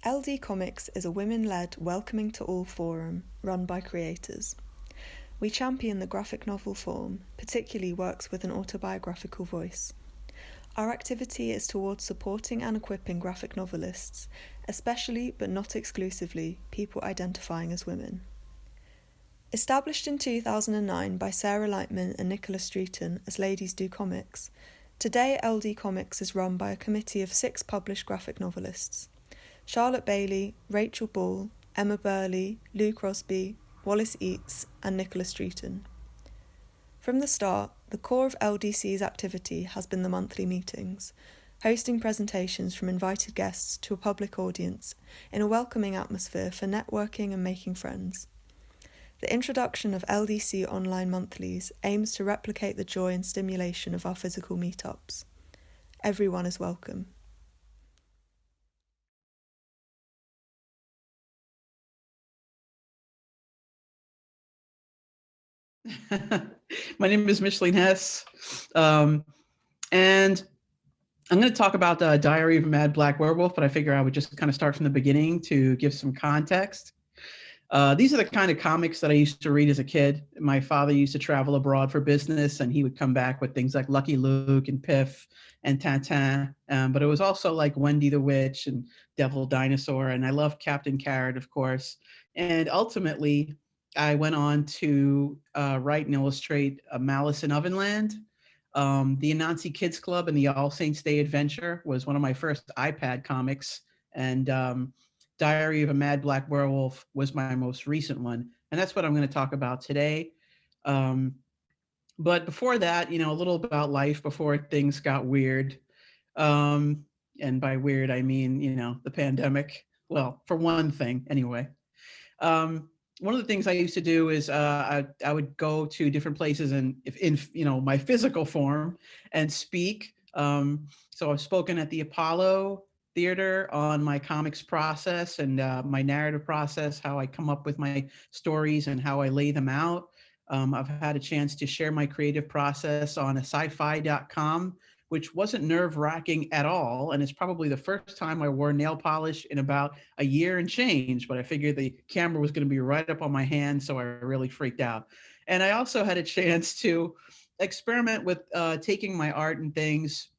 LDComics is a women-led, welcoming to all forum run by creators. We champion the graphic novel form, particularly works with an autobiographical voice. Our activity is towards supporting and equipping graphic novelists, especially but not exclusively people identifying as women. Established in 2009 by Sarah Lightman and Nicola Streeton as Ladies Do Comics, today LDComics is run by a committee of 6 published graphic novelists: Charlotte Bailey, Rachel Ball, Emma Burley, Lou Crosby, Wallace Eates, and Nicola Streeton. From the start, the core of LDC's activity has been the monthly meetings, hosting presentations from invited guests to a public audience in a welcoming atmosphere for networking and making friends. The introduction of LDC online monthlies aims to replicate the joy and stimulation of our physical meetups. Everyone is welcome. My name is Micheline Hess, and I'm going to talk about the Diary of a Mad Black Werewolf, but I figure I would just kind of start from the beginning to give some context. These are the kind of comics that I used to read as a kid. My father used to travel abroad for business, and he would come back with things like Lucky Luke and Piff and Tintin, but it was also like Wendy the Witch and Devil Dinosaur, and I loved Captain Carrot, of course. And ultimately, I went on to write and illustrate Malice in Ovenland. The Anansi Kids Club and the All Saints Day Adventure was one of my first iPad comics, and Diary of a Mad Black Werewolf was my most recent one, and that's what I'm going to talk about today. But before that, a little about life before things got weird. And by weird, I mean, the pandemic. Well, for one thing, anyway. One of the things I used to do is I would go to different places and if in my physical form and speak. So I've spoken at the Apollo Theater on my comics process and my narrative process, how I come up with my stories and how I lay them out. I've had a chance to share my creative process on a sci-fi.com, which wasn't nerve-wracking at all. And it's probably the first time I wore nail polish in about a year and change, but I figured the camera was going to be right up on my hand, so I really freaked out. And I also had a chance to experiment with taking my art and things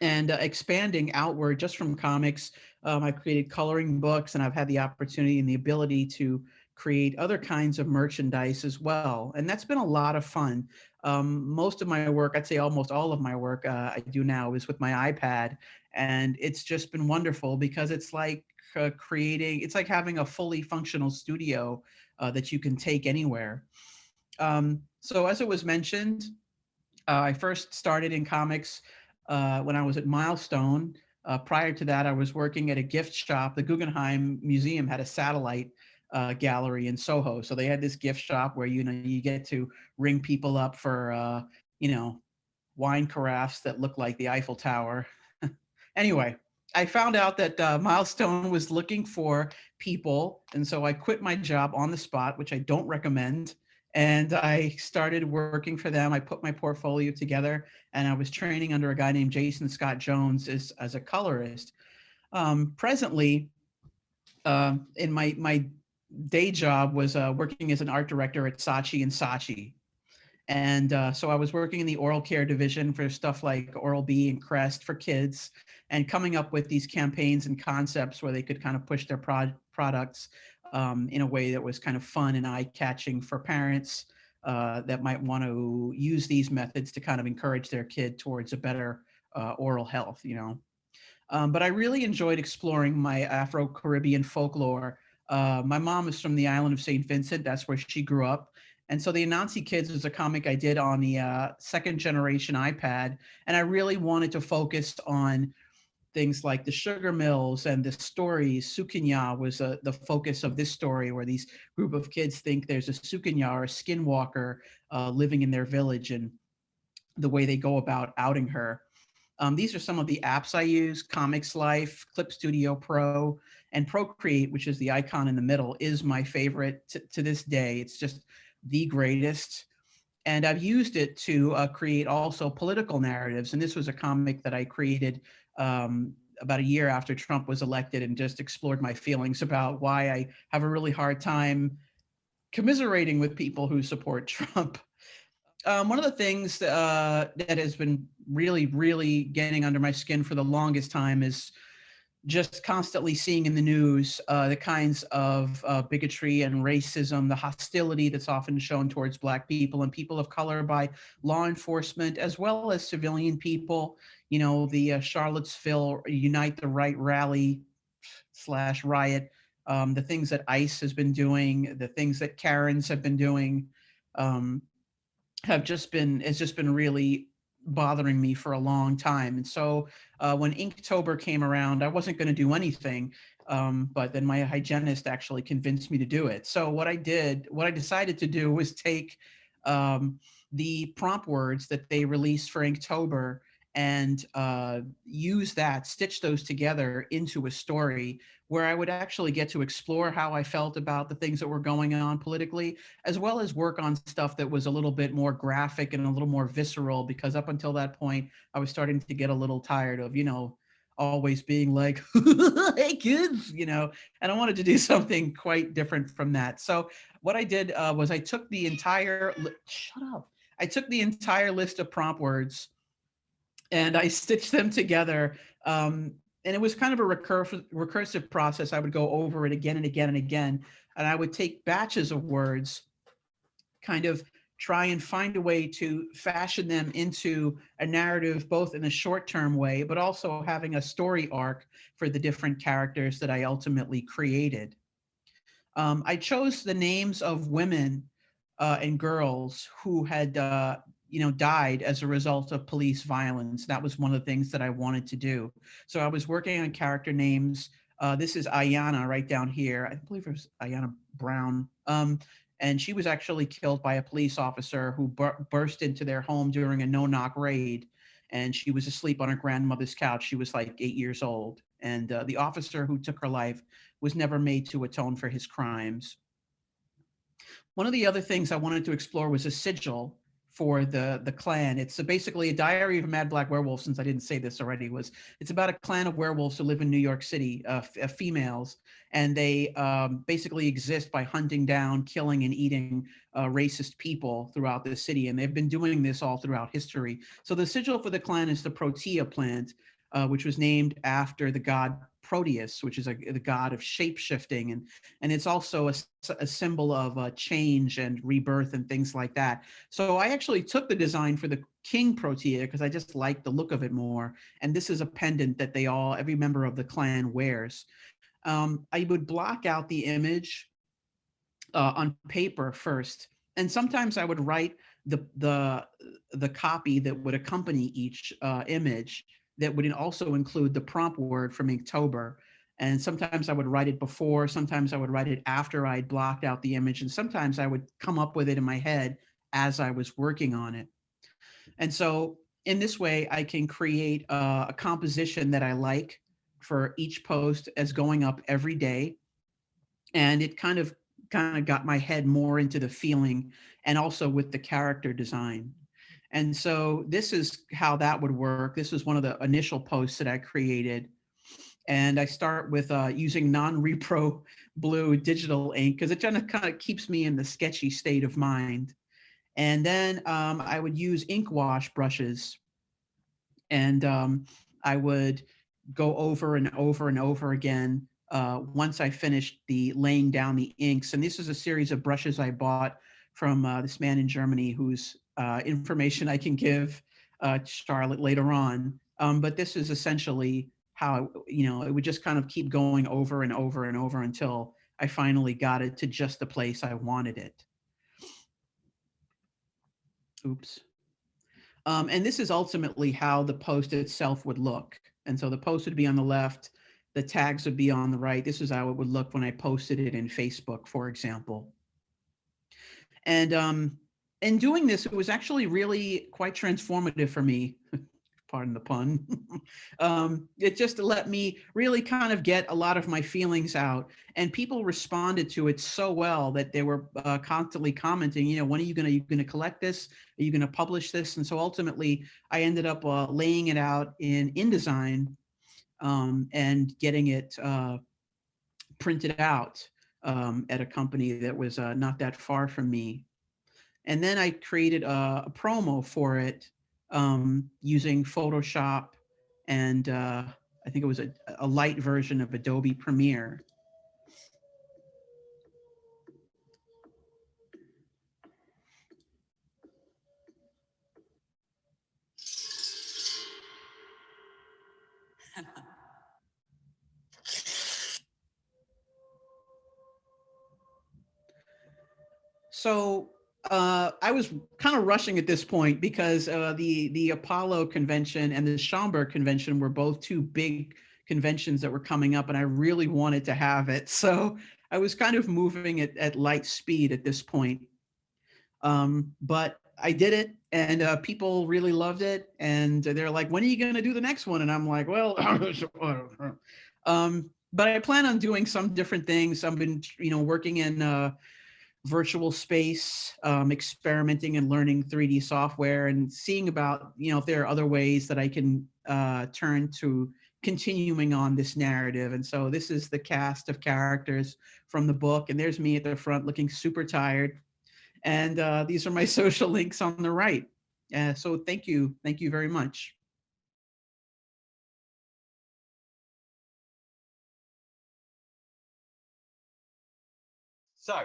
and expanding outward just from comics. I created coloring books, and I've had the opportunity and the ability to create other kinds of merchandise as well. And that's been a lot of fun. Most of my work, I'd say almost all of my work I do now is with my iPad. And it's just been wonderful because it's like it's like having a fully functional studio that you can take anywhere. So as it was mentioned, I first started in comics when I was at Milestone. Prior to that, I was working at a gift shop. The Guggenheim Museum had a satellite gallery in Soho. So they had this gift shop where, you get to ring people up for, wine carafes that look like the Eiffel Tower. Anyway, I found out that Milestone was looking for people. And so I quit my job on the spot, which I don't recommend. And I started working for them. I put my portfolio together and I was training under a guy named Jason Scott Jones as a colorist. Presently, in my day job was working as an art director at Saatchi & Saatchi. And so I was working in the oral care division for stuff like Oral-B and Crest for kids and coming up with these campaigns and concepts where they could kind of push their products in a way that was kind of fun and eye-catching for parents that might want to use these methods to kind of encourage their kid towards a better oral health, But I really enjoyed exploring my Afro-Caribbean folklore. My mom is from the island of St. Vincent. That's where she grew up. And so the Anansi Kids was a comic I did on the second generation iPad. And I really wanted to focus on things like the sugar mills and the stories. Sukanya was the focus of this story, where these group of kids think there's a Sukanya or a skinwalker living in their village, and the way they go about outing her. These are some of the apps I use: Comics Life, Clip Studio Pro, and Procreate, which is the icon in the middle, is my favorite to this day. It's just the greatest. And I've used it to create also political narratives. And this was a comic that I created about a year after Trump was elected, and just explored my feelings about why I have a really hard time commiserating with people who support Trump. One of the things that has been really, really getting under my skin for the longest time is just constantly seeing in the news the kinds of bigotry and racism, the hostility that's often shown towards Black people and people of color by law enforcement, as well as civilian people. You know, the Charlottesville Unite the Right rally / riot, the things that ICE has been doing, the things that Karens have been doing, um, it's just been really bothering me for a long time. And so when Inktober came around, I wasn't going to do anything, but then my hygienist actually convinced me to do it. So what I decided to do was take the prompt words that they released for Inktober and stitch those together into a story where I would actually get to explore how I felt about the things that were going on politically, as well as work on stuff that was a little bit more graphic and a little more visceral, because up until that point, I was starting to get a little tired of, always being like, hey kids, and I wanted to do something quite different from that. So what I did was I took the entire, shut up. I took the entire list of prompt words and I stitched them together. And it was kind of a recursive process. I would go over it again and again and again, and I would take batches of words, kind of try and find a way to fashion them into a narrative, both in a short-term way, but also having a story arc for the different characters that I ultimately created. I chose the names of women and girls who had died as a result of police violence. That was one of the things that I wanted to do. So I was working on character names. This is Ayanna right down here. I believe it was Ayanna Brown. And she was actually killed by a police officer who burst into their home during a no-knock raid. And she was asleep on her grandmother's couch. She was like 8 years old. And the officer who took her life was never made to atone for his crimes. One of the other things I wanted to explore was a sigil for the clan. It's basically a diary of a mad black werewolf, since I didn't say this already. It's about a clan of werewolves who live in New York City, females, and they basically exist by hunting down, killing, and eating racist people throughout the city, and they've been doing this all throughout history. So the sigil for the clan is the protea plant, which was named after the god Proteus, which is the god of shape-shifting, and it's also a symbol of change and rebirth and things like that. So I actually took the design for the king protea because I just like the look of it more, and this is a pendant that every member of the clan wears. I would block out the image on paper first, and sometimes I would write the copy that would accompany each image, that would also include the prompt word from Inktober. And sometimes I would write it before, sometimes I would write it after I'd blocked out the image, and sometimes I would come up with it in my head as I was working on it. And so in this way, I can create a composition that I like for each post as going up every day. And it kind of got my head more into the feeling, and also with the character design. And so this is how that would work. This is one of the initial posts that I created. And I start with using non-repro blue digital ink because it kind of keeps me in the sketchy state of mind. And then I would use ink wash brushes, and I would go over and over and over again once I finished laying down the inks. And this is a series of brushes I bought from this man in Germany whose information I can give Charlotte later on. But this is essentially how, it would just kind of keep going over and over and over until I finally got it to just the place I wanted it. Oops. And this is ultimately how the post itself would look. And so the post would be on the left, the tags would be on the right. This is how it would look when I posted it in Facebook, for example. And in doing this, it was actually really quite transformative for me. Pardon the pun. It just let me really kind of get a lot of my feelings out, and people responded to it so well that they were constantly commenting, when are you going to collect this? Are you going to publish this? And so ultimately I ended up laying it out in InDesign and getting it printed out at a company that was not that far from me. And then I created a promo for it using Photoshop and I think it was a light version of Adobe Premiere. So I was kind of rushing at this point because the Apollo convention and the Schaumburg convention were both two big conventions that were coming up, and I really wanted to have it. So I was kind of moving at light speed at this point. But I did it, and people really loved it, and they're like, "When are you going to do the next one?" And I'm like, "Well," but I plan on doing some different things. I've been, working in virtual space, experimenting and learning 3D software, and seeing about, if there are other ways that I can turn to continuing on this narrative. And so this is the cast of characters from the book, and there's me at the front looking super tired. And these are my social links on the right. So thank you very much. So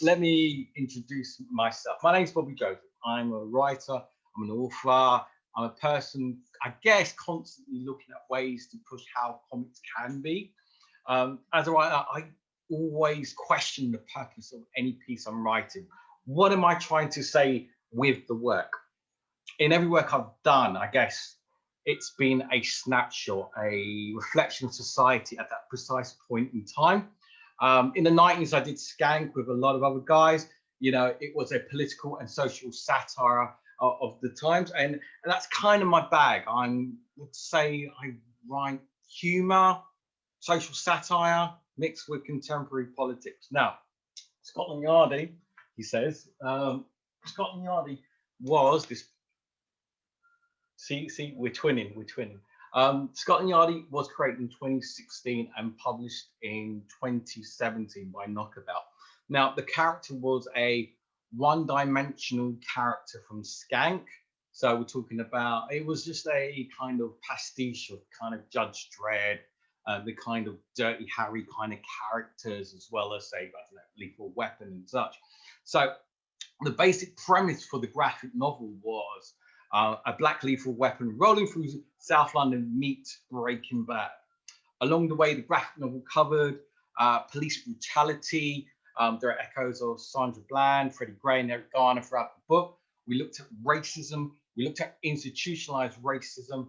let me introduce myself. My name's Bobby Joseph. I'm a writer, I'm an author, I'm a person, I guess, constantly looking at ways to push how comics can be. As a writer, I always question the purpose of any piece I'm writing. What am I trying to say with the work? In every work I've done, I guess it's been a snapshot, a reflection of society at that precise point in time. In the 90s, I did Skank with a lot of other guys. It was a political and social satire of the times. And that's kind of my bag. I would say I write humor, social satire, mixed with contemporary politics. Now, Scotland Yardie, he says, Scotland Yardie was this. See, we're twinning. Scotland Yardie was created in 2016 and published in 2017 by Knockabout. Now, the character was a one-dimensional character from Skank. So we're talking about, it was just a kind of pastiche of kind of Judge Dredd, the kind of Dirty Harry kind of characters, as well as, say, I don't know, Lethal Weapon and such. So the basic premise for the graphic novel was a black lethal weapon rolling through South London meets Breaking Bad. Along the way, the graphic novel covered police brutality. There are echoes of Sandra Bland, Freddie Gray, and Eric Garner throughout the book. We looked at racism. We looked at institutionalized racism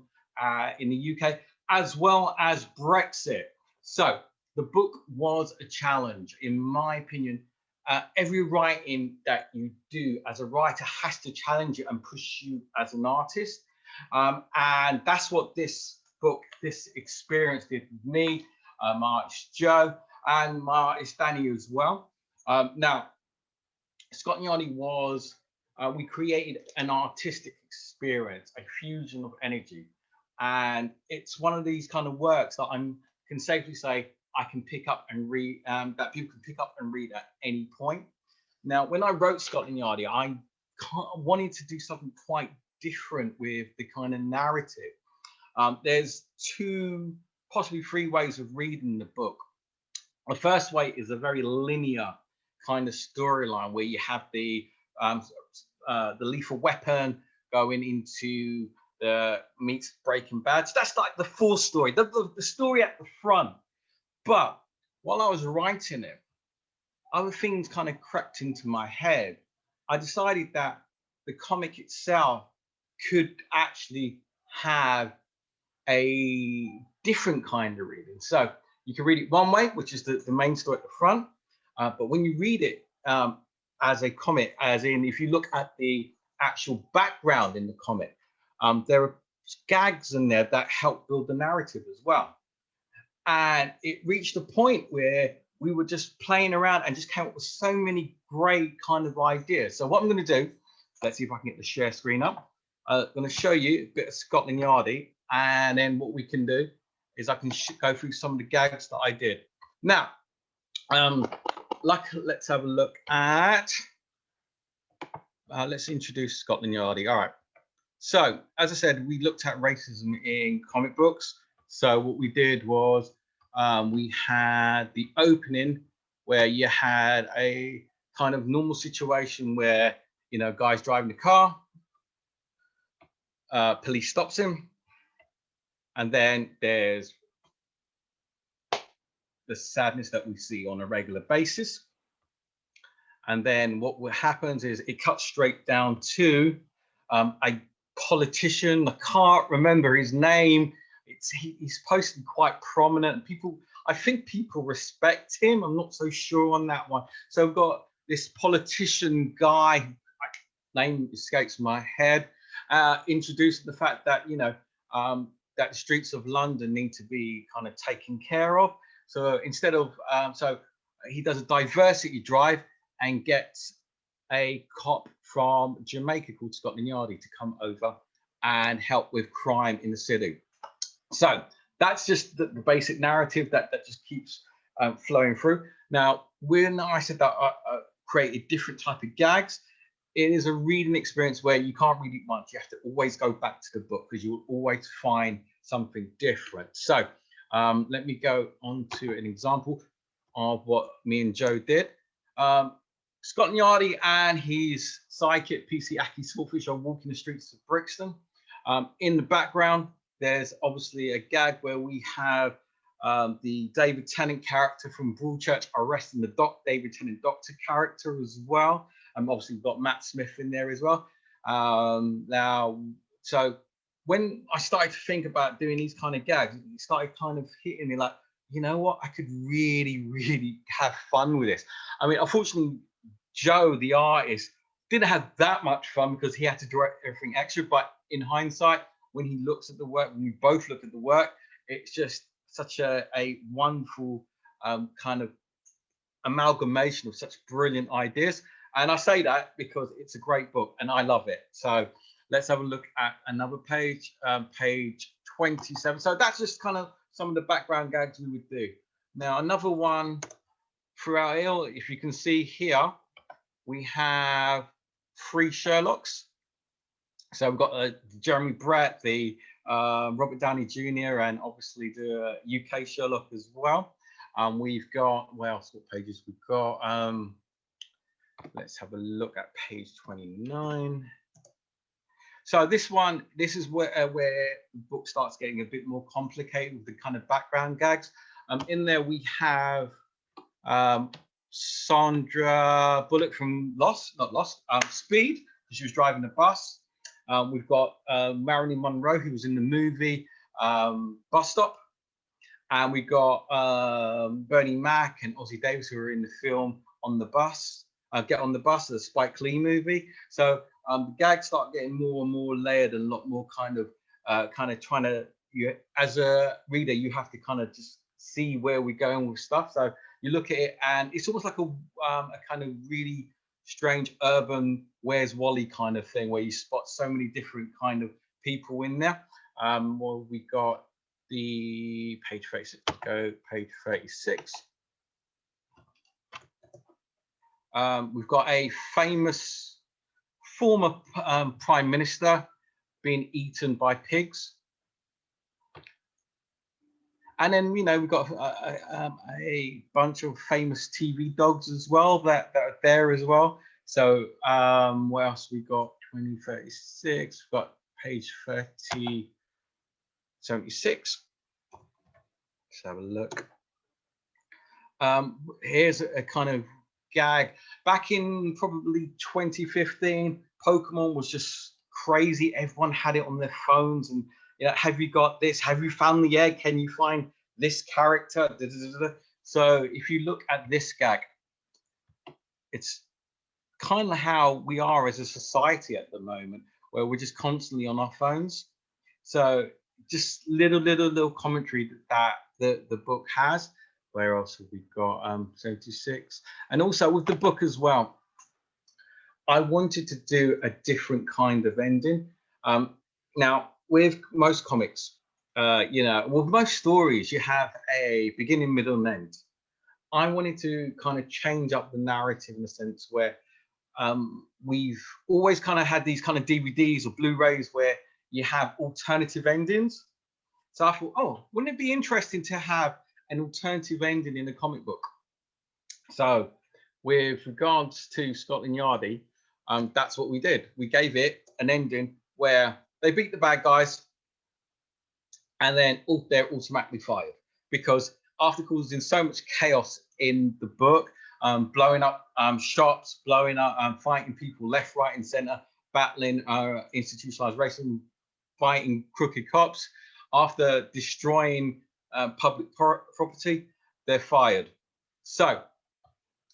in the UK, as well as Brexit. So the book was a challenge, in my opinion. Every writing that you do as a writer has to challenge you and push you as an artist. And that's what this book, this experience did with me, my artist Joe, and my artist Danny as well. Now, Scotland Yardie was, we created an artistic experience, a fusion of energy. And it's one of these kind of works that I can safely say I can pick up and read, that people can pick up and read at any point. Now, when I wrote Scotland Yardie, I wanted to do something quite different with the kind of narrative. There's two, possibly three ways of reading the book. The first way is a very linear kind of storyline where you have the Lethal Weapon going into the meets Breaking Bad. So that's like the full story, the story at the front. But while I was writing it, other things kind of crept into my head. I decided that the comic itself could actually have a different kind of reading. So you can read it one way, which is the main story at the front. But when you read it as a comic, as in if you look at the actual background in the comic, there are gags in there that help build the narrative as well. And it reached a point where we were just playing around and just came up with so many great kind of ideas. So what I'm going to do, let's see if I can get the share screen up. I'm going to show you a bit of Scotland Yardie, and then what we can do is I can go through some of the gags that I did. Now, let's have a look at, let's introduce Scotland Yardie. All right. So, as I said, we looked at racism in comic books. So what we did was we had the opening where you had a kind of normal situation where, you know, guy's driving the car, police stops him, and then there's the sadness that we see on a regular basis. And then what happens is it cuts straight down to a politician. I can't remember his name. He's supposed to be quite prominent. I think people respect him. I'm not so sure on that one. So we've got this politician guy, name escapes my head, introducing the fact that, you know, that the streets of London need to be kind of taken care of. So instead of, so he does a diversity drive and gets a cop from Jamaica called Scotland Yardie to come over and help with crime in the city. So that's just the basic narrative that just keeps flowing through. Now, when I said that I created different type of gags, it is a reading experience where you can't read it once. You have to always go back to the book because you will always find something different. So let me go on to an example of what me and Joe did. Scotland Yardie and his sidekick, PC Aki Swordfish, are walking the streets of Brixton. In the background, there's obviously a gag where we have the David Tennant character from Broadchurch arresting the David Tennant Doctor character as well. Obviously, we've got Matt Smith in there as well. Now, so when I started to think about doing these kind of gags, it started kind of hitting me like, you know what, I could really, really have fun with this. I mean, unfortunately, Joe, the artist, didn't have that much fun because he had to direct everything extra. But in hindsight, when he looks at the work, when we both look at the work, it's just such a wonderful kind of amalgamation of such brilliant ideas. And I say that because it's a great book and I love it. So let's have a look at another page, page 27. So that's just kind of some of the background gags we would do. Now, another one throughout here, if you can see here, we have 3 Sherlocks. So we've got Jeremy Brett, the Robert Downey Jr., and obviously the UK Sherlock as well. We've got, what else? What pages we've got? Let's have a look at page 29. So this is where the book starts getting a bit more complicated with the kind of background gags. In there we have Sandra Bullock from Speed. She was driving the bus. We've got Marilyn Monroe, who was in the movie Bus Stop. And we've got Bernie Mac and Ossie Davis, who were in the film On the Bus, Get on the Bus, the Spike Lee movie. So the gags start getting more and more layered and a lot more kind of trying to, as a reader, you have to kind of just see where we're going with stuff. So you look at it and it's almost like a kind of really strange urban Where's Wally kind of thing, where you spot so many different kind of people in there. Well, we got the page 36, go page 36. We've got a famous former prime minister being eaten by pigs. And then, you know, we've got a bunch of famous TV dogs as well that are there as well. So what else we got? 2036, we've got page 76. Let's have a look. Here's a kind of gag. Back in probably 2015, Pokemon was just crazy. Everyone had it on their phones and, you know, have you got this? Have you found the egg? Can you find this character? Da, da, da, da. So if you look at this gag, it's kind of how we are as a society at the moment, where we're just constantly on our phones. So just little commentary that the book has. Where else have we got? 76. And also with the book as well, I wanted to do a different kind of ending. Now, with most comics, you know, with most stories, you have a beginning, middle, and end. I wanted to kind of change up the narrative in the sense where we've always kind of had these kind of DVDs or Blu-rays where you have alternative endings. So I thought, oh, wouldn't it be interesting to have an alternative ending in a comic book? So with regards to Scotland Yardie, that's what we did. We gave it an ending where they beat the bad guys and then they're automatically fired, because after causing so much chaos in the book, blowing up shops, blowing up, fighting people left, right, and center, battling institutionalized racism, fighting crooked cops, after destroying public property, they're fired. So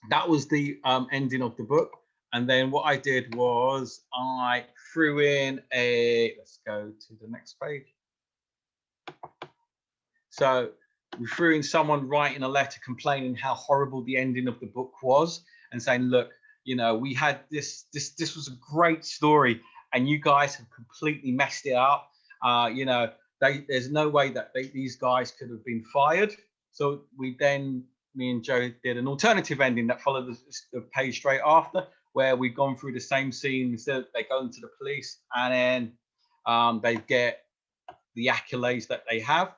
that was the ending of the book. And then what I did was I threw in let's go to the next page. So we threw in someone writing a letter complaining how horrible the ending of the book was, and saying, look, you know, we had this was a great story and you guys have completely messed it up. You know, there's no way that these guys could have been fired. So me and Joe did an alternative ending that followed the page straight after, where we've gone through the same scene. Instead, they go into the police and then they get the accolades that they have.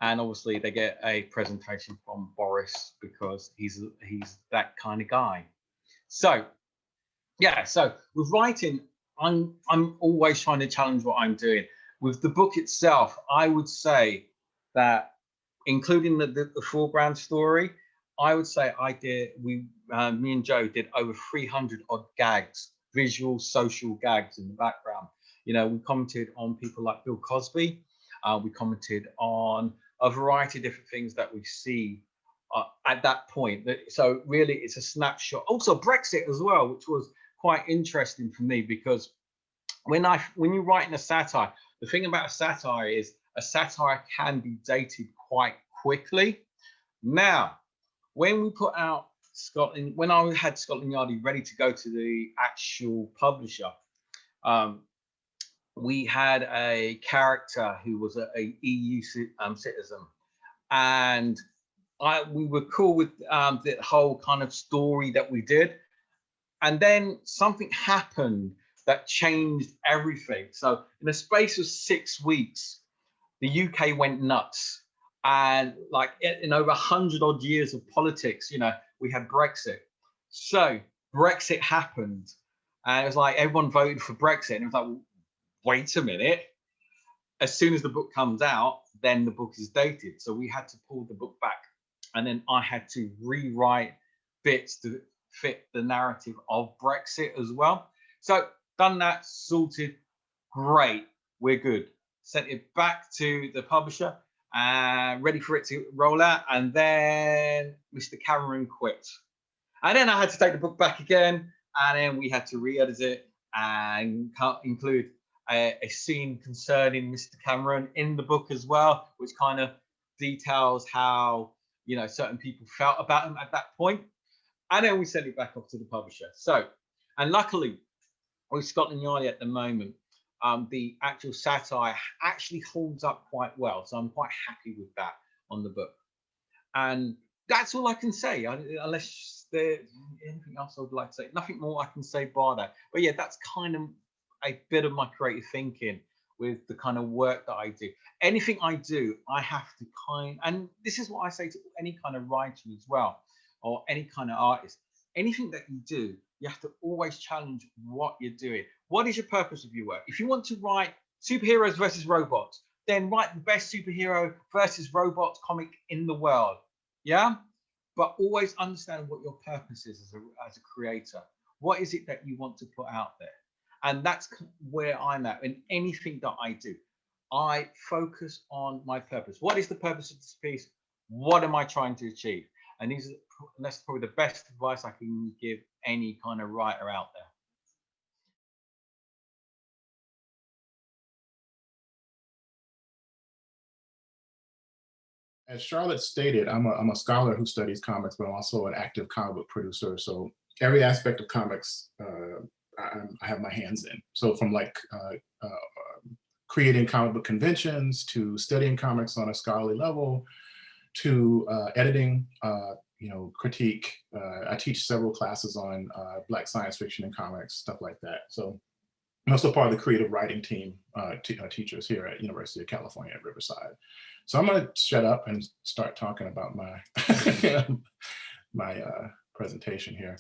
And obviously they get a presentation from Boris, because he's that kind of guy. So yeah, so with writing, I'm always trying to challenge what I'm doing. With the book itself, I would say that, including the foreground story, I would say me and Joe did over 300 odd gags, visual, social gags in the background. You know, we commented on people like Bill Cosby. We commented on a variety of different things that we see at that point. So really, it's a snapshot. Also, Brexit as well, which was quite interesting for me, because when you're writing a satire, the thing about a satire is a satire can be dated quite quickly. Now, when we put out when I had Scotland Yardie ready to go to the actual publisher, we had a character who was a EU citizen, and we were cool with the whole kind of story that we did. And then something happened that changed everything. So in a space of 6 weeks, the UK went nuts. And like in over 100 odd years of politics, you know, we had Brexit. So Brexit happened, and it was like everyone voted for Brexit. And it was like, well, wait a minute. As soon as the book comes out, then the book is dated. So we had to pull the book back. And then I had to rewrite bits to fit the narrative of Brexit as well. So done that, sorted, great, we're good. Sent it back to the publisher, ready for it to roll out. And then Mr. Cameron quit. And then I had to take the book back again. And then we had to re-edit it and include a scene concerning Mr. Cameron in the book as well, which kind of details how, you know, certain people felt about him at that point. And then we sent it back off to the publisher. So, and luckily with Scotland Yardie at the moment, the actual satire actually holds up quite well. So I'm quite happy with that on the book. And that's all I can say, unless there's anything else I would like to say. Nothing more I can say bar that. But yeah, that's kind of a bit of my creative thinking with the kind of work that I do. Anything I do, I have to and this is what I say to any kind of writer as well, or any kind of artist. Anything that you do, you have to always challenge what you're doing. What is your purpose of your work? If you want to write superheroes versus robots, then write the best superhero versus robots comic in the world. Yeah? But always understand what your purpose is as a creator. What is it that you want to put out there? And that's where I'm at in anything that I do. I focus on my purpose. What is the purpose of this piece? What am I trying to achieve? And that's probably the best advice I can give any kind of writer out there. As Charlotte stated, I'm a scholar who studies comics, but I'm also an active comic book producer. So every aspect of comics, I have my hands in. So from like creating comic book conventions, to studying comics on a scholarly level, to editing, critique. I teach several classes on Black science fiction and comics, stuff like that. So I'm also part of the creative writing team, teachers here at University of California at Riverside. So I'm gonna shut up and start talking about my, my presentation here.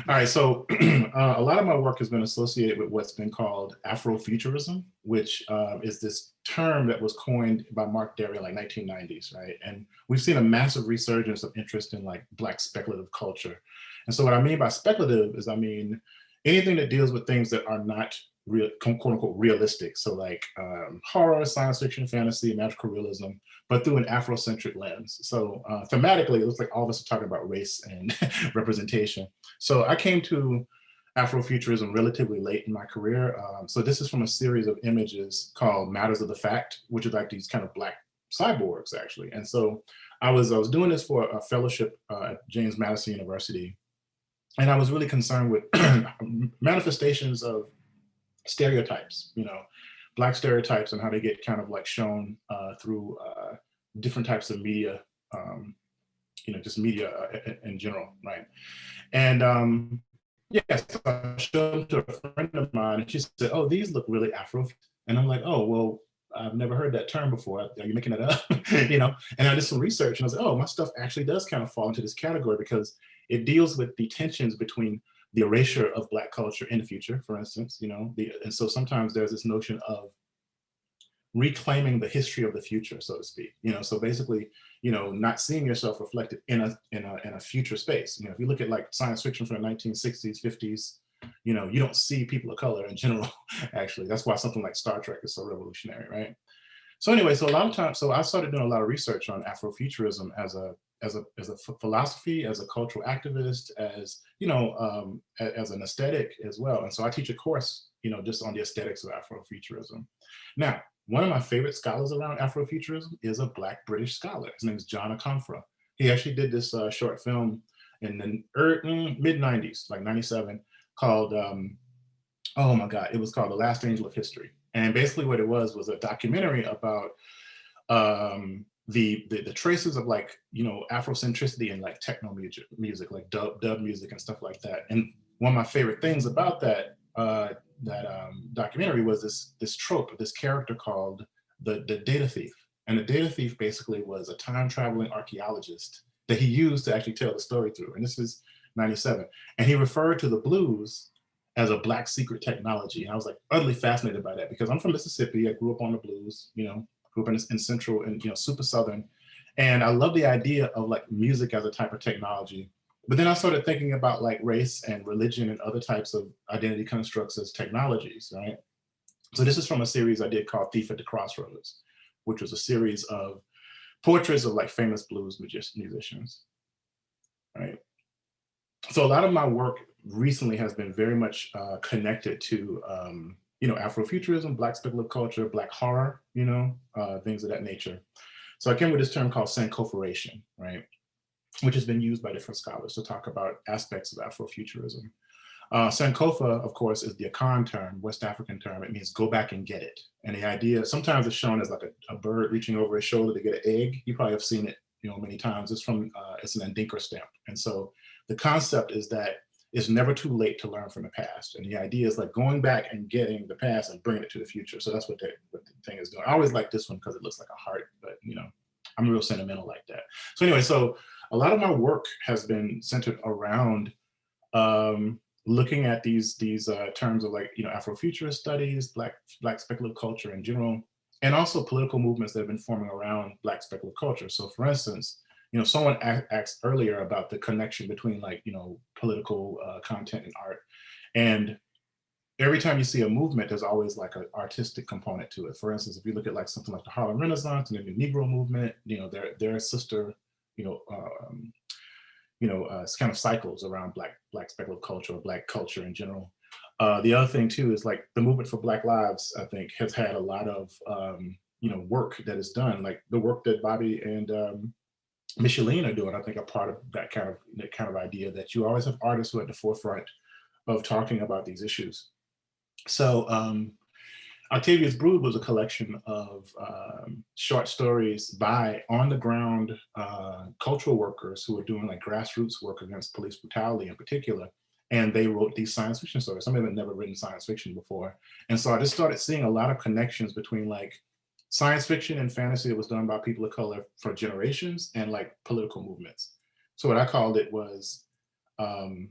All right, so a lot of my work has been associated with what's been called Afrofuturism, which is this term that was coined by Mark Derry in like 1990s, right? And we've seen a massive resurgence of interest in like Black speculative culture. And so what I mean by speculative is, I mean, anything that deals with things that are not real, quote unquote, realistic. So like horror, science fiction, fantasy, magical realism, but through an Afrocentric lens. So thematically, it looks like all of us are talking about race and representation. So I came to Afrofuturism relatively late in my career. So this is from a series of images called Matters of the Fact, which is like these kind of Black cyborgs actually. And so I was doing this for a fellowship at James Madison University. And I was really concerned with manifestations of stereotypes, Black stereotypes and how they get kind of like shown through different types of media, just media in general, right? And yes, I showed them to a friend of mine and she said, oh, these look really Afro. And I'm like, oh, well, I've never heard that term before. Are you making that up? And I did some research and I was like, oh, my stuff actually does kind of fall into this category because it deals with the tensions between the erasure of Black culture in the future, for instance, and so sometimes there's this notion of reclaiming the history of the future, so to speak, so basically, not seeing yourself reflected in a future space. If you look at like science fiction from the 1960s, 50s, you don't see people of color in general, actually. That's why something like Star Trek is so revolutionary, right? So anyway, so a lot of times, so I started doing a lot of research on Afrofuturism as a philosophy, as a cultural activist, as as an aesthetic as well. And so I teach a course, just on the aesthetics of Afrofuturism. Now, one of my favorite scholars around Afrofuturism is a Black British scholar. His name is John Akomfrah. He actually did this short film in the mid 90s, like 97, called, oh my God, it was called The Last Angel of History. And basically what it was a documentary about the traces of like, Afrocentricity and like techno music, like dub music and stuff like that. And one of my favorite things about that documentary was this trope, this character called the data thief. And the data thief basically was a time traveling archaeologist that he used to actually tell the story through. And this is 97. And he referred to the blues as a Black secret technology. And I was like utterly fascinated by that because I'm from Mississippi. I grew up on the blues, grew up in central and super Southern. And I love the idea of like music as a type of technology. But then I started thinking about like race and religion and other types of identity constructs as technologies, right? So this is from a series I did called Thief at the Crossroads, which was a series of portraits of like famous blues musicians, right? So a lot of my work recently has been very much connected to, Afrofuturism, Black speculative culture, Black horror, things of that nature. So I came with this term called Sankofaration, right? Which has been used by different scholars to talk about aspects of Afrofuturism. Sankofa, of course, is the Akan term, West African term. It means go back and get it. And the idea, sometimes it's shown as like a bird reaching over his shoulder to get an egg. You probably have seen it, many times. It's from, it's an Ndinka stamp. And so the concept is that it's never too late to learn from the past. And the idea is like going back and getting the past and bringing it to the future. So that's what the thing is doing. I always like this one because it looks like a heart, but I'm real sentimental like that. So anyway, so a lot of my work has been centered around looking at these terms of like, Afrofuturist studies, Black speculative culture in general, and also political movements that have been forming around Black speculative culture. So for instance, someone asked earlier about the connection between like, political content and art. And every time you see a movement, there's always like an artistic component to it. For instance, if you look at like something like the Harlem Renaissance and the Negro movement, their sister, it's kind of cycles around Black speculative culture or Black culture in general. The other thing too is like the movement for Black Lives, I think, has had a lot of work that is done, like the work that Bobby and Micheline are doing. I think a part of that kind of idea that you always have artists who are at the forefront of talking about these issues. So Octavius Brood was a collection of short stories by on-the-ground cultural workers who were doing like grassroots work against police brutality in particular. And they wrote these science fiction stories. Some of them had never written science fiction before. And so I just started seeing a lot of connections between like science fiction and fantasy that was done by people of color for generations and like political movements. So what I called it was the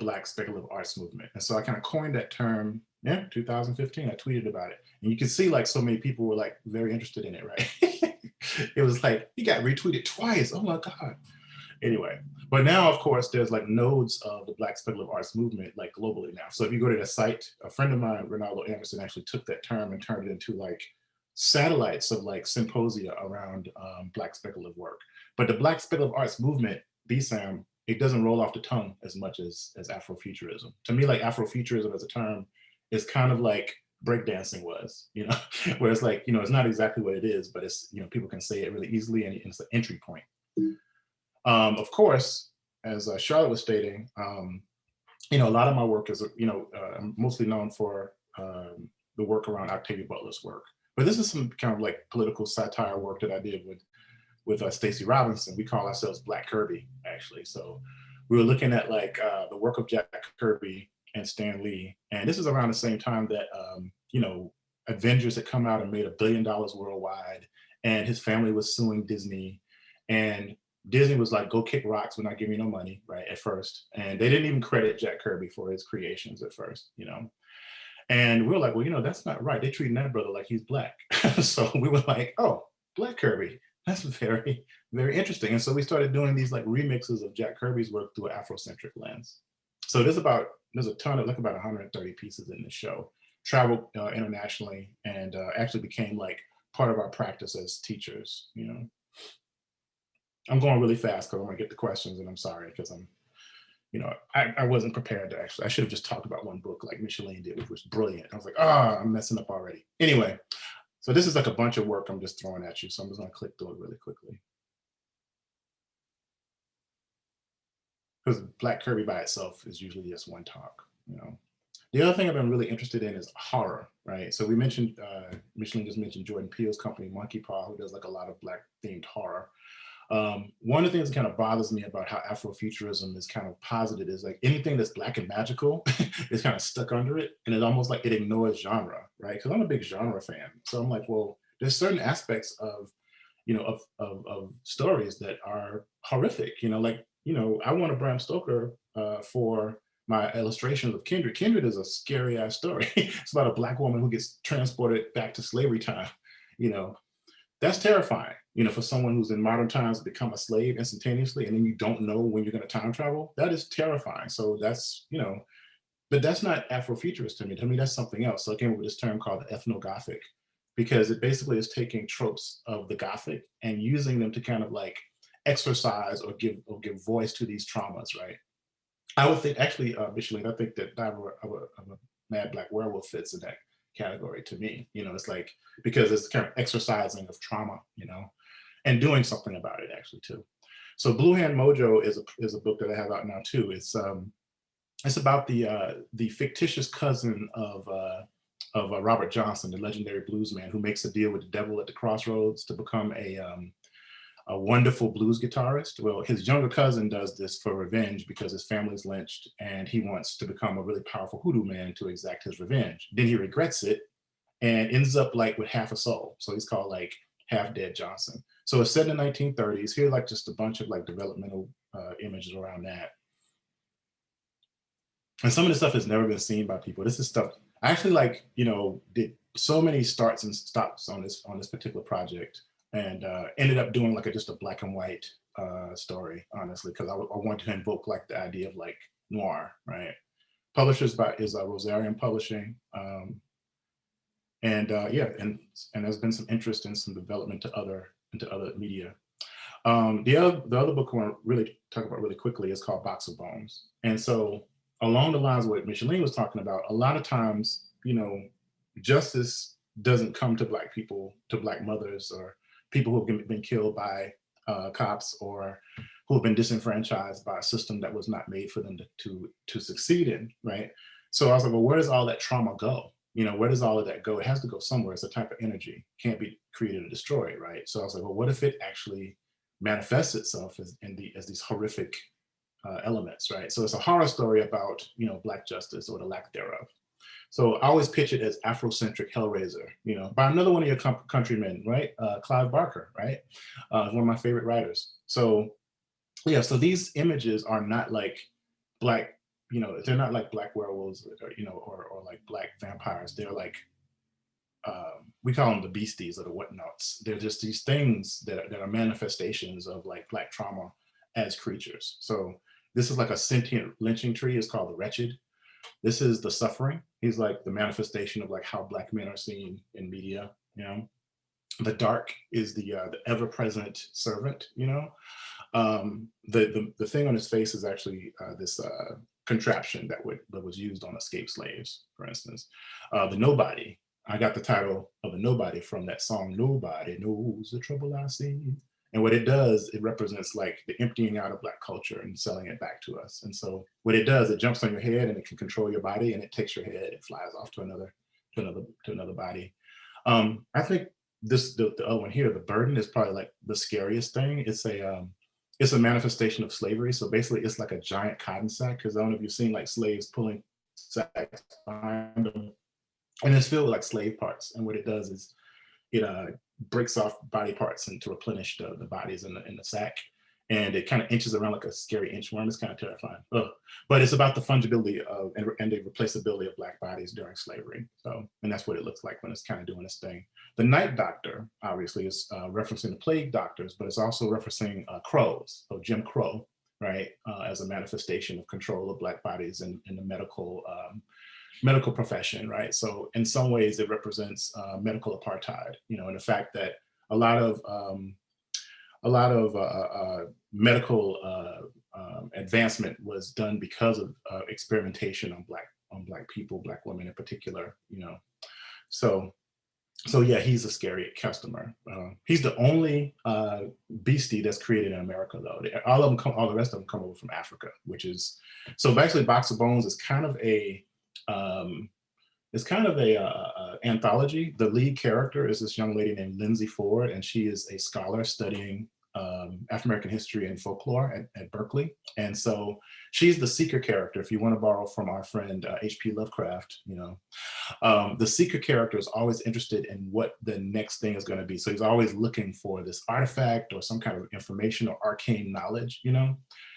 Black speculative arts movement. And so I kind of coined that term, 2015, I tweeted about it. And you can see like so many people were like very interested in it, right? It was like, he got retweeted twice, oh my God. Anyway, but now of course, there's like nodes of the Black speculative arts movement like globally now. So if you go to the site, a friend of mine, Ronaldo Anderson, actually took that term and turned it into like satellites of like symposia around Black speculative work. But the Black speculative arts movement, BSAM, it doesn't roll off the tongue as much as Afrofuturism. To me, like Afrofuturism as a term is kind of like breakdancing was, you know, where it's like, you know, it's not exactly what it is, but it's, you know, people can say it really easily and it's an entry point. Of course, as Charlotte was stating, you know, a lot of my work is, you know, I'm mostly known for the work around Octavia Butler's work. But this is some kind of like political satire work that I did with Stacey Robinson. We call ourselves Black Kirby, actually. So we were looking at like the work of Jack Kirby and Stan Lee. And this is around the same time that, you know, Avengers had come out and made $1 billion worldwide. And his family was suing Disney. And Disney was like, go kick rocks, we're not giving you no money, right, at first. And they didn't even credit Jack Kirby for his creations at first, you know. And we were like, well, you know, that's not right. They're treating that brother like he's Black. So we were like, oh, Black Kirby. That's very, very interesting. And so we started doing these like remixes of Jack Kirby's work through an Afrocentric lens. So there's a ton of, like about 130 pieces in this show, traveled internationally and actually became like part of our practice as teachers, you know. I'm going really fast because I want to get the questions and I'm sorry because I'm, you know, I wasn't prepared to actually, I should have just talked about one book like Micheline did, which was brilliant. I was like, I'm messing up already. Anyway, so this is like a bunch of work I'm just throwing at you. So I'm just gonna click through it really quickly. Because Black Kirby by itself is usually just one talk, you know. The other thing I've been really interested in is horror, right? So we mentioned, Micheline just mentioned Jordan Peele's company, Monkey Paw, who does like a lot of Black themed horror. One of the things that kind of bothers me about how Afrofuturism is kind of posited is like anything that's Black and magical is kind of stuck under it. And it's almost like it ignores genre, right? Because I'm a big genre fan. So I'm like, well, there's certain aspects of, you know, of stories that are horrific, you know, like, you know, I want a Bram Stoker for my illustrations of Kindred. Kindred is a scary ass story. It's about a Black woman who gets transported back to slavery time, you know. That's terrifying, you know, for someone who's in modern times become a slave instantaneously and then you don't know when you're going to time travel. That is terrifying. So that's, you know, but that's not Afrofuturist to me. To me, that's something else. So I came up with this term called the ethnogothic, because it basically is taking tropes of the Gothic and using them to kind of like exercise or give voice to these traumas, right? I would think, actually, Micheline, I think that Diver of a Mad Black Werewolf fits in that category to me. You know, it's like, because it's kind of exercising of trauma, you know, and doing something about it actually too. So Blue Hand Mojo is a book that I have out now too. It's about the fictitious cousin of Robert Johnson, the legendary blues man who makes a deal with the devil at the crossroads to become a wonderful blues guitarist. Well, his younger cousin does this for revenge because his family's lynched and he wants to become a really powerful hoodoo man to exact his revenge. Then he regrets it and ends up like with half a soul. So he's called like Half Dead Johnson. So it's set in the 1930s. Here, like just a bunch of like developmental images around that. And some of this stuff has never been seen by people. This is stuff I actually like, you know, did so many starts and stops on this particular project. And ended up doing like just a black and white story, honestly, because I wanted to invoke like the idea of like noir, right? Publishers is Rosarian Publishing, and there's been some interest in some development into other media. The other book I want to really talk about really quickly is called Box of Bones, and so along the lines of what Micheline was talking about, a lot of times, you know, justice doesn't come to Black people, to Black mothers or people who have been killed by cops or who have been disenfranchised by a system that was not made for them to succeed in, right? So I was like, well, where does all that trauma go? You know, where does all of that go? It has to go somewhere. It's a type of energy, can't be created or destroyed, right? So I was like, well, what if it actually manifests itself as these horrific elements, right? So it's a horror story about, you know, Black justice or the lack thereof. So I always pitch it as Afrocentric Hellraiser, you know, by another one of your countrymen, right? Clive Barker, right? One of my favorite writers. So yeah, so these images are not like Black, you know, they're not like Black werewolves, or, you know, or like Black vampires. They're like, we call them the beasties or the whatnots. They're just these things that are manifestations of like Black trauma as creatures. So this is like a sentient lynching tree. It's called the Wretched. This is the Suffering. He's like the manifestation of like how Black men are seen in media, you know. The Dark is the ever-present servant, you know. The thing on his face is actually this contraption that was used on escaped slaves, for instance. The Nobody, I got the title of the Nobody from that song, Nobody Knows the Trouble I See. And what it does, it represents like the emptying out of Black culture and selling it back to us. And so what it does, it jumps on your head and it can control your body, and it takes your head and flies off to another body. I think the other one here, the Burden, is probably like the scariest thing. It's a manifestation of slavery. So basically it's like a giant cotton sack, because I don't know if you've seen like slaves pulling sacks behind them, and it's filled with like slave parts. And what it does is it breaks off body parts and to replenish the bodies in the sack. And it kind of inches around like a scary inchworm. It's kind of terrifying. Ugh. But it's about the fungibility of and the replaceability of Black bodies during slavery. So, and that's what it looks like when it's kind of doing its thing. The Night Doctor, obviously, is referencing the plague doctors, but it's also referencing crows, so Jim Crow, right, as a manifestation of control of Black bodies in the medical profession, right? So in some ways it represents medical apartheid, you know, and the fact that a lot of medical advancement was done because of experimentation on Black people, Black women in particular, you know. So yeah, he's a scary customer. He's the only beastie that's created in America, though. All the rest of them come over from Africa, which is, so basically Box of Bones is kind of a anthology. The lead character is this young lady named Lindsay Ford, and she is a scholar studying African-American history and folklore at Berkeley. And so she's the seeker character. If you want to borrow from our friend H.P. Lovecraft, you know, the seeker character is always interested in what the next thing is going to be. So he's always looking for this artifact or some kind of information or arcane knowledge, you know.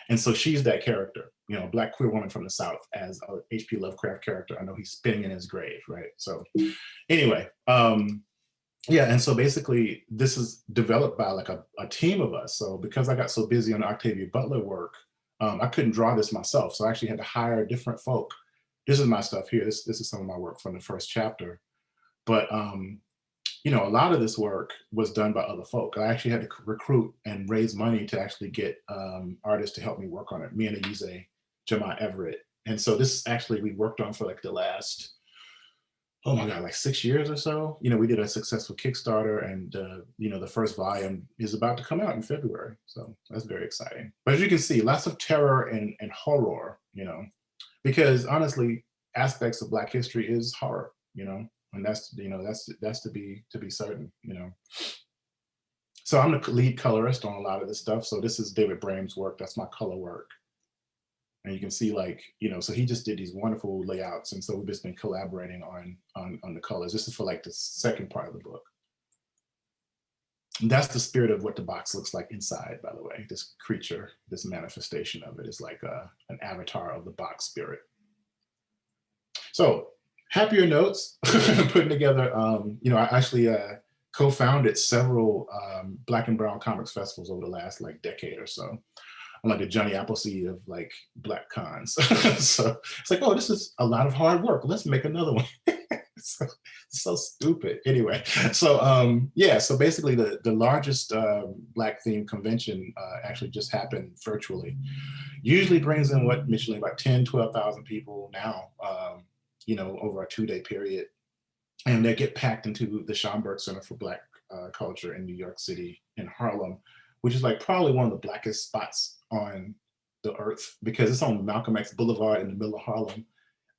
And so she's that character, you know, Black queer woman from the South as a H.P. Lovecraft character. I know he's spinning in his grave, right? So anyway, yeah, and so basically this is developed by like a team of us. So because I got so busy on the Octavia Butler work, I couldn't draw this myself. So I actually had to hire different folk. This is my stuff here. This is some of my work from the first chapter. But you know, a lot of this work was done by other folk. I actually had to recruit and raise money to actually get artists to help me work on it. Me and Ayize Jemai Everett. And so this actually we worked on for like the last, oh my God, like 6 years or so. You know, we did a successful Kickstarter, and you know, the first volume is about to come out in February. So that's very exciting. But as you can see, lots of terror and horror, you know, because honestly, aspects of Black history is horror, you know. And that's, you know, that's to be certain, you know. So I'm the lead colorist on a lot of this stuff. So this is David Braham's work. That's my color work. And you can see, like, you know, so he just did these wonderful layouts. And so we've just been collaborating on the colors. This is for like the second part of the book. And that's the spirit of what the box looks like inside, by the way. This creature, this manifestation of it is like an avatar of the box spirit. So happier notes, putting together, you know, I actually co-founded several Black and Brown comics festivals over the last like decade or so. I'm like the Johnny Appleseed of like Black cons. So it's like, oh, this is a lot of hard work. Let's make another one. so stupid. Anyway, so yeah, so basically the largest Black themed convention actually just happened virtually. Usually brings in what, Micheline, about 10, 12,000 people now, you know, over a 2-day period. And they get packed into the Schomburg Center for Black Culture in New York City, in Harlem, which is like probably one of the blackest spots on the earth, because it's on Malcolm X Boulevard in the middle of Harlem.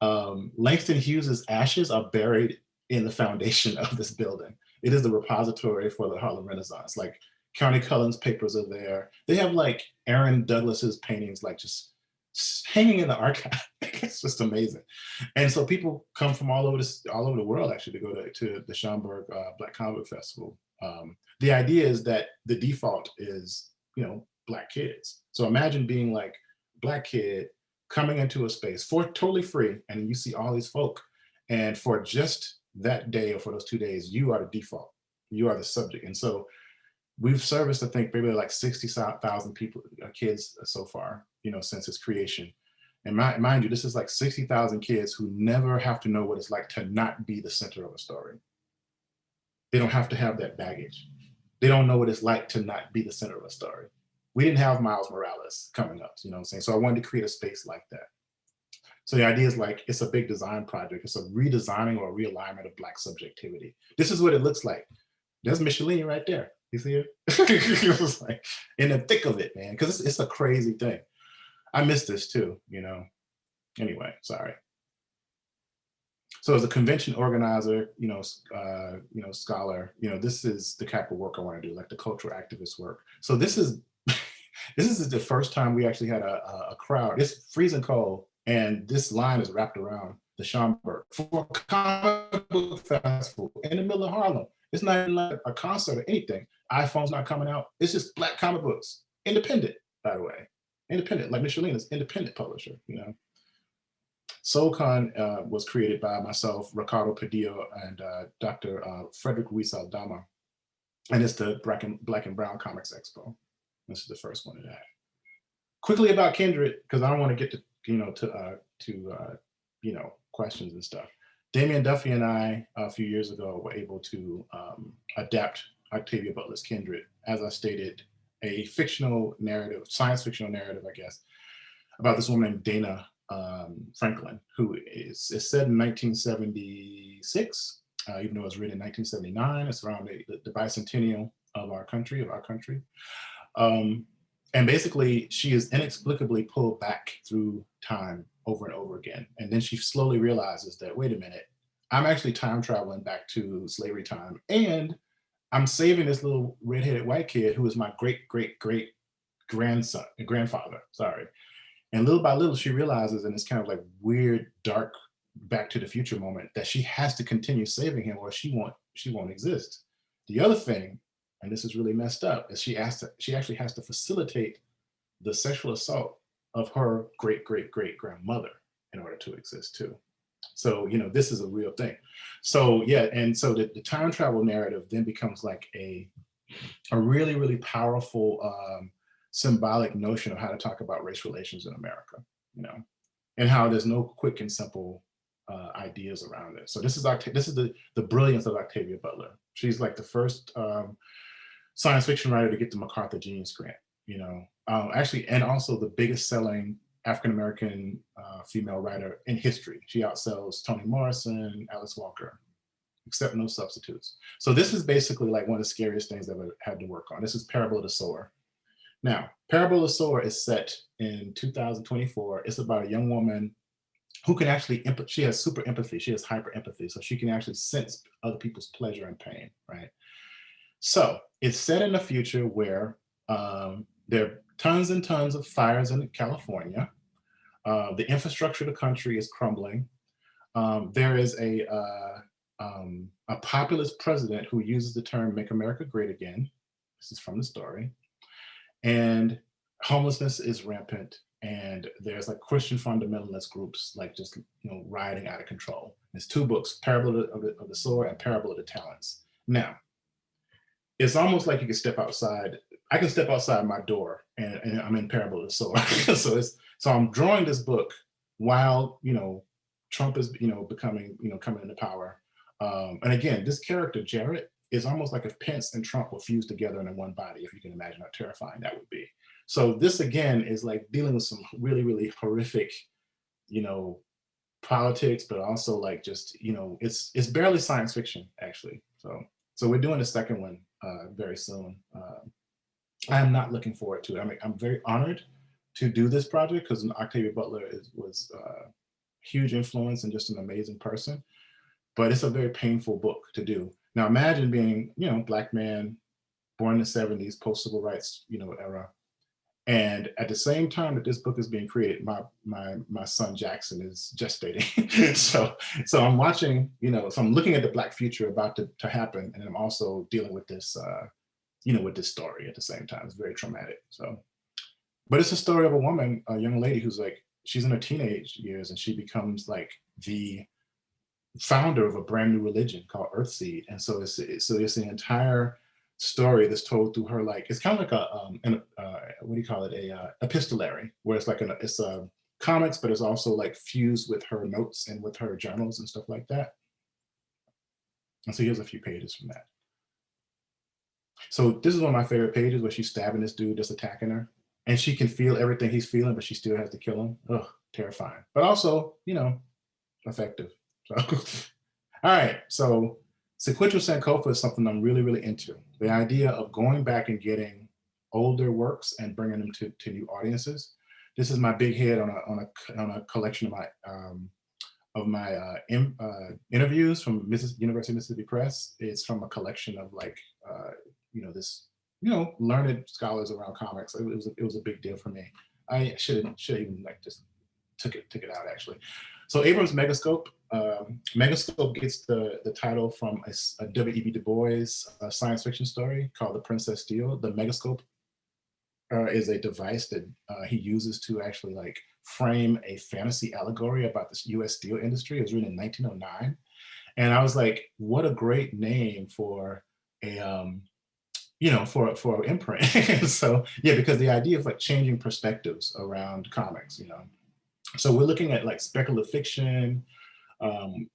Langston Hughes's ashes are buried in the foundation of this building. It is the repository for the Harlem Renaissance. Like County Cullen's papers are there. They have like Aaron Douglas's paintings like just hanging in the archive. It's just amazing. And so people come from all over the world actually to go to the Schaumburg Black Comic Festival. The idea is that the default is, Black kids. So imagine being like Black kid coming into a space for totally free, and you see all these folk, and for just that day or for those 2 days, you are the default. You are the subject. And so we've serviced, I think, maybe like 60,000 people, kids so far, since its creation. And mind you, this is like 60,000 kids who never have to know what it's like to not be the center of a story. They don't have to have that baggage. They don't know what it's like to not be the center of a story. We didn't have Miles Morales coming up, you know what I'm saying? So I wanted to create a space like that. So the idea is like, it's a big design project. It's a redesigning or realignment of Black subjectivity. This is what it looks like. There's Micheline right there. You see it? It was like in the thick of it, man, because it's a crazy thing. I miss this too, Anyway, sorry. So as a convention organizer, scholar, this is the type of work I want to do, like the cultural activist work. So this is the first time we actually had a crowd. It's freezing cold, and this line is wrapped around the Schaumburg for a comic book festival in the middle of Harlem. It's not even like a concert or anything. iPhone's not coming out. It's just Black comic books. Independent, by the way. Independent, like Micheline is independent publisher, SoulCon was created by myself, Ricardo Padillo, and Dr. Frederick Ruiz Aldama. And it's the Black and Brown Comics Expo. This is the first one of that. Quickly about Kindred, because I don't want to get to questions and stuff. Damian Duffy and I, a few years ago, were able to adapt Octavia Butler's Kindred, as I stated, a fictional narrative, science fictional narrative, I guess, about this woman named Dana Franklin, who is set in 1976, even though it was written in 1979. It's around the bicentennial of our country. And basically, she is inexplicably pulled back through time over and over again. And then she slowly realizes that, wait a minute, I'm actually time traveling back to slavery time. And I'm saving this little redheaded white kid who is my grandfather, sorry. And little by little, she realizes, and it's kind of like weird, dark, Back to the Future moment, that she has to continue saving him or she won't exist. The other thing, and this is really messed up, is she actually has to facilitate the sexual assault of her great-great-great-grandmother in order to exist too. So, this is a real thing. So yeah, and so the time travel narrative then becomes like a really, really powerful symbolic notion of how to talk about race relations in America, and how there's no quick and simple ideas around it. So this is the brilliance of Octavia Butler. She's like the first science fiction writer to get the MacArthur Genius Grant, actually, and also the biggest selling African-American female writer in history. She outsells Toni Morrison, Alice Walker, except no substitutes. So this is basically like one of the scariest things I've ever had to work on. This is Parabolosaur. Now, Parabolosaur is set in 2024. It's about a young woman who can actually, she has super empathy. She has hyper empathy. So she can actually sense other people's pleasure and pain, right? So it's set in the future where there are tons and tons of fires in California. The infrastructure of the country is crumbling. There is a populist president who uses the term "Make America Great Again." This is from the story. And homelessness is rampant. And there's like Christian fundamentalist groups like just rioting out of control. There's two books, Parable of the Sword and Parable of the Talents. Now, it's almost like you can step outside. I can step outside my door and I'm in Parable of the Sword. So I'm drawing this book while Trump is becoming coming into power. And again, this character Jarrett is almost like if Pence and Trump were fused together in one body. If you can imagine how terrifying that would be. So this again is like dealing with some really, really horrific, politics, but also like just it's barely science fiction actually. So we're doing the second one very soon. I am not looking forward to it. I mean, I'm very honored to do this project because Octavia Butler was huge influence and just an amazing person. But it's a very painful book to do. Now imagine being, you know, Black man, born in the 70s, post-civil rights, you know, era. And at the same time that this book is being created, my son Jackson is gestating. so I'm watching, you know, so I'm looking at the Black future about to happen, and I'm also dealing with this, you know, with this story at the same time. It's very traumatic. So, but it's a story of a woman, a young lady who's like, she's in her teenage years, and she becomes like the founder of a brand new religion called Earthseed. And so it's an entire story that's told through her, like, it's kind of like what do you call it, a epistolary, where it's like it's a comics, but it's also like fused with her notes and with her journals and stuff like that. And so here's a few pages from that. So this is one of my favorite pages, where she's stabbing this dude that's attacking her, and she can feel everything he's feeling, but she still has to kill him. Ugh, terrifying, but also, you know, effective. So all right, so sequential Sankofa is something I'm really, really into. The idea of going back and getting older works and bringing them to new audiences. This is my big head on a collection of my interviews from University of Mississippi Press. It's from a collection of, like, you know, this, you know, learned scholars around comics. It was a big deal for me. I should even like just took it out actually. So Abrams' Megascope. Megascope gets the title from a W.E.B. Du Bois science fiction story called The Princess Steel. The Megascope is a device that he uses to actually, like, frame a fantasy allegory about the U.S. steel industry. It was written in 1909. And I was like, what a great name for a, you know, for an imprint. So yeah, because the idea of, like, changing perspectives around comics, you know. So we're looking at, like, speculative fiction.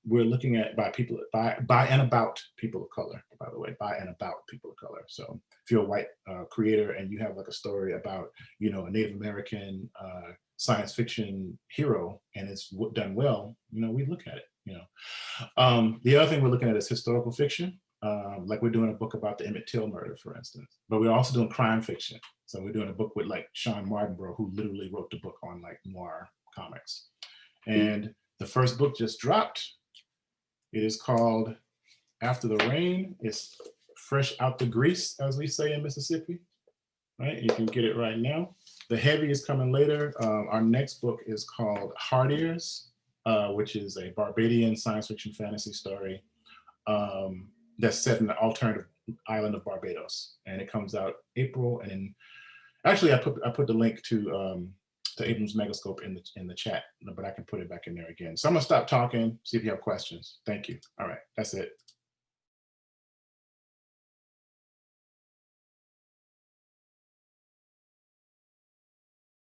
We're looking at by and about people of color, by the way, by and about people of color. So if you're a white creator and you have, like, a story about, you know, a Native American science fiction hero, and it's done well, you know, we look at it, you know. The other thing we're looking at is historical fiction. Like, we're doing a book about the Emmett Till murder, for instance, but we're also doing crime fiction. So we're doing a book with, like, Sean Mardenborough, who literally wrote the book on, like, noir comics. And the first book just dropped. It is called After the Rain. It's fresh out the grease, as we say in Mississippi, right? You can get it right now. The heavy is coming later. Our next book is called Hard Ears, which is a Barbadian science fiction fantasy story that's set in the alternative island of Barbados, and it comes out April. And then, actually, I put the link to Abrams' Megascope in the chat, but I can put it back in there again. So I'm gonna stop talking, see if you have questions. Thank you. All right, that's it.